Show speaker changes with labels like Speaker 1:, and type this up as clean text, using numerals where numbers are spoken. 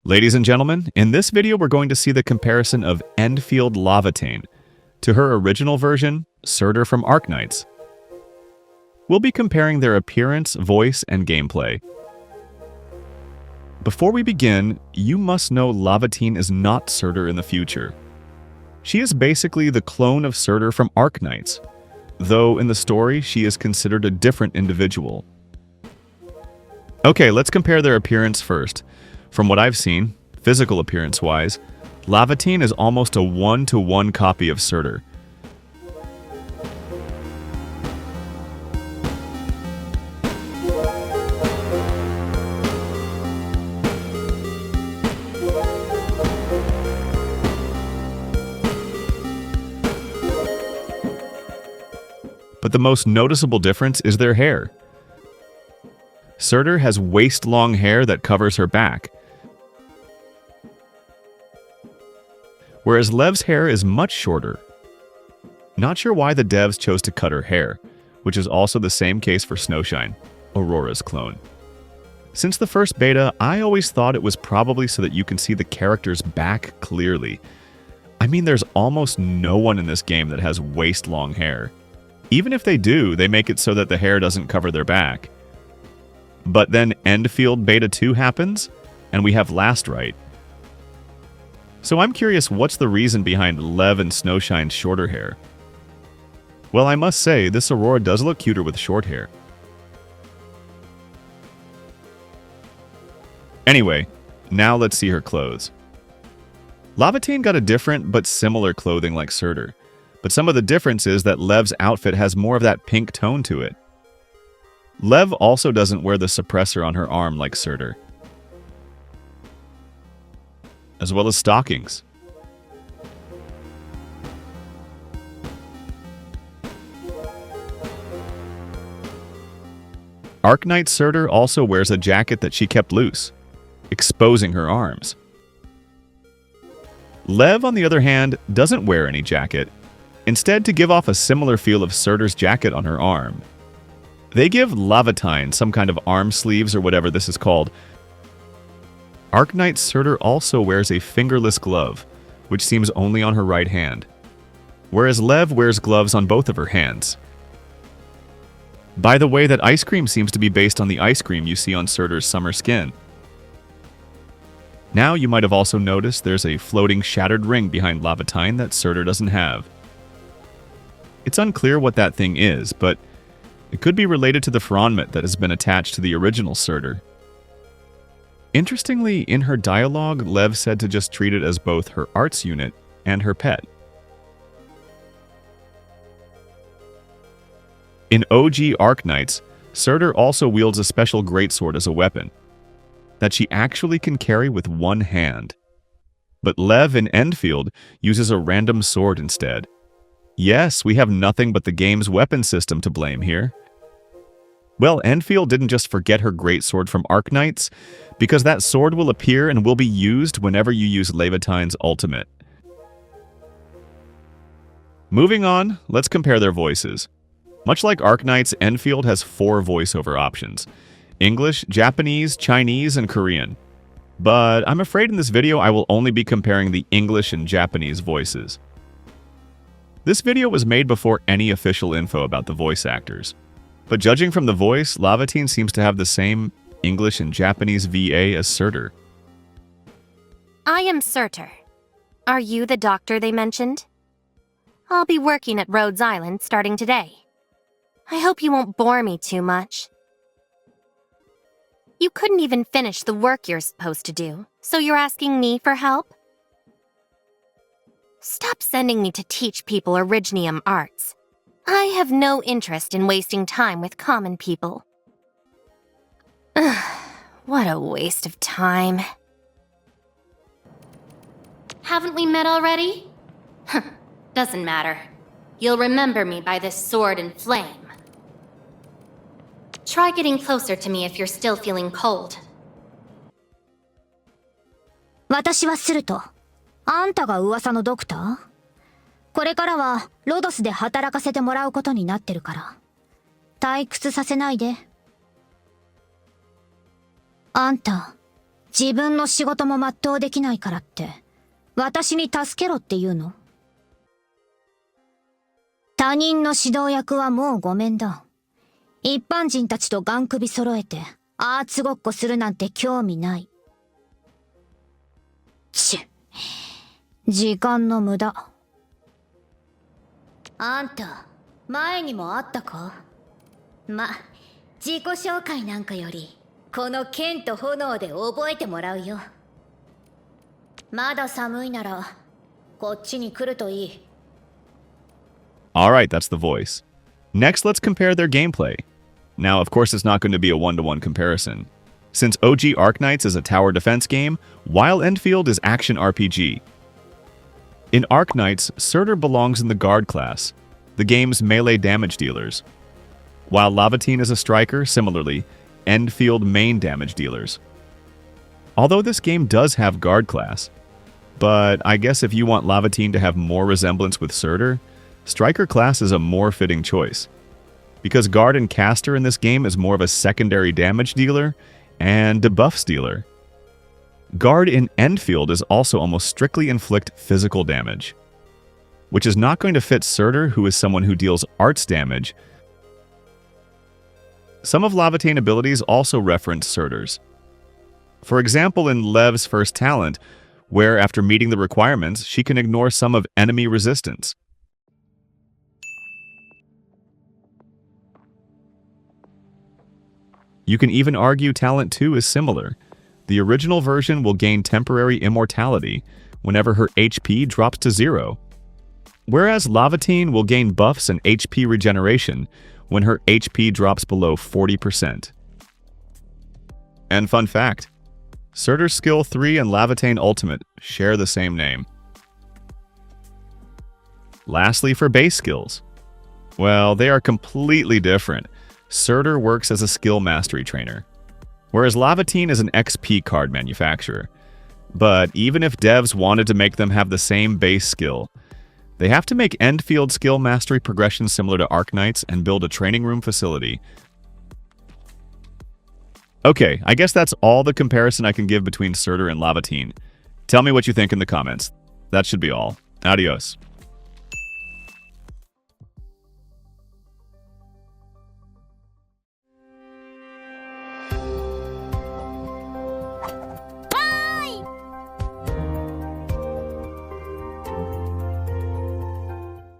Speaker 1: Ladies and gentlemen, in this video we're going to see the comparison of Endfield Laevatein to her original version, Surtr from Arknights. We'll be comparing their appearance, voice, and gameplay. Before we begin, you must know Laevatein is not Surtr in the future. She is basically the clone of Surtr from Arknights, though in the story she is considered a different individual. Okay, let's compare their appearance first. From what I've seen, physical appearance-wise, Laevatein is almost a one-to-one copy of Surtr. But the most noticeable difference is their hair. Surtr has waist-long hair that covers her back, whereas Lev's hair is much shorter. Not sure why the devs chose to cut her hair, which is also the same case for Snowshine, Aurora's clone. Since the first beta, I always thought it was probably so that you can see the character's back clearly. I mean, there's almost no one in this game that has waist-long hair. Even if they do, they make it so that the hair doesn't cover their back. But then Endfield Beta 2 happens, and we have Laevatein. So I'm curious, what's the reason behind Lev and Snowshine's shorter hair? Well, I must say, this Aurora does look cuter with short hair. Anyway, now let's see her clothes. Laevatein got a different but similar clothing like Surtr, but some of the difference is that Lev's outfit has more of that pink tone to it. Lev also doesn't wear the suppressor on her arm like Surtr, as well as stockings. Arknight Surtr also wears a jacket that she kept loose, exposing her arms. Lev, on the other hand, doesn't wear any jacket, instead to give off a similar feel of Surtr's jacket on her arm. They give Laevatein some kind of arm sleeves or whatever this is called. Arknight Surtr also wears a fingerless glove, which seems only on her right hand, whereas Lev wears gloves on both of her hands. By the way, that ice cream seems to be based on the ice cream you see on Surtr's summer skin. Now you might have also noticed there's a floating shattered ring behind Laevatein that Surtr doesn't have. It's unclear what that thing is, but it could be related to the Phronmet that has been attached to the original Surtr. Interestingly, in her dialogue, Lev said to just treat it as both her arts unit and her pet. In OG Arknights, Surtr also wields a special greatsword as a weapon that she actually can carry with one hand. But Lev in Endfield uses a random sword instead. Yes, we have nothing but the game's weapon system to blame here. Well, Endfield didn't just forget her greatsword from Arknights, because that sword will appear and will be used whenever you use Laevatein's ultimate. Moving on, let's compare their voices. Much like Arknights, Endfield has 4 voiceover options: English, Japanese, Chinese, and Korean. But I'm afraid in this video I will only be comparing the English and Japanese voices. This video was made before any official info about the voice actors, but judging from the voice, Laevatein seems to have the same English and Japanese VA as Surtr.
Speaker 2: I am Surtr. Are you the doctor they mentioned? I'll be working at Rhodes Island starting today. I hope you won't bore me too much. You couldn't even finish the work you're supposed to do, so you're asking me for help? Stop sending me to teach people Originium arts. I have no interest in wasting time with common people. What a waste of time.
Speaker 3: Haven't we met already? Doesn't matter. You'll remember me by this sword and flame. Try getting closer to me if you're still feeling cold.
Speaker 4: 私はスルト。あんたが噂のドクター？これからはロドスで働かせてもらうことになってるから。退屈させないで。あんた、自分の仕事も全うできないからって、私に助けろって言うの？他人の指導役はもうごめんだ。一般人たちとガン首揃えて、アーツごっこするなんて興味ない。時間の無駄。あんた、前にもあったか？自己紹介なんかより、この剣と炎で覚えてもらうよ。まだ寒いなら、こっちに来るといい。
Speaker 1: Alright, that's the voice. Next, let's compare their gameplay. Now, of course, it's not going to be a one-to-one comparison. Since OG Arknights is a tower defense game, while Endfield is action RPG. In Arknights, Surtr belongs in the Guard class, the game's melee damage dealers. While Laevatein is a striker, similarly, Endfield main damage dealers. Although this game does have Guard class, but I guess if you want Laevatein to have more resemblance with Surtr, Striker class is a more fitting choice. Because Guard and Caster in this game is more of a secondary damage dealer and debuff stealer. Guard in Endfield is also almost strictly inflict physical damage, which is not going to fit Surtr, who is someone who deals arts damage. Some of Laevatein abilities also reference Surtr's. For example, in Lev's first talent, where after meeting the requirements, she can ignore some of enemy resistance. You can even argue Talent 2 is similar. The original version will gain temporary immortality whenever her HP drops to 0, whereas Laevatein will gain buffs and HP regeneration when her HP drops below 40%. And fun fact, Surtr Skill 3 and Laevatein Ultimate share the same name. Lastly, for base skills. Well, they are completely different. Surtr works as a skill mastery trainer, whereas Laevatein is an XP card manufacturer. But even if devs wanted to make them have the same base skill, they have to make Endfield skill mastery progression similar to Arknights and build a training room facility. Okay, I guess that's all the comparison I can give between Surtr and Laevatein. Tell me what you think in the comments. That should be all. Adios.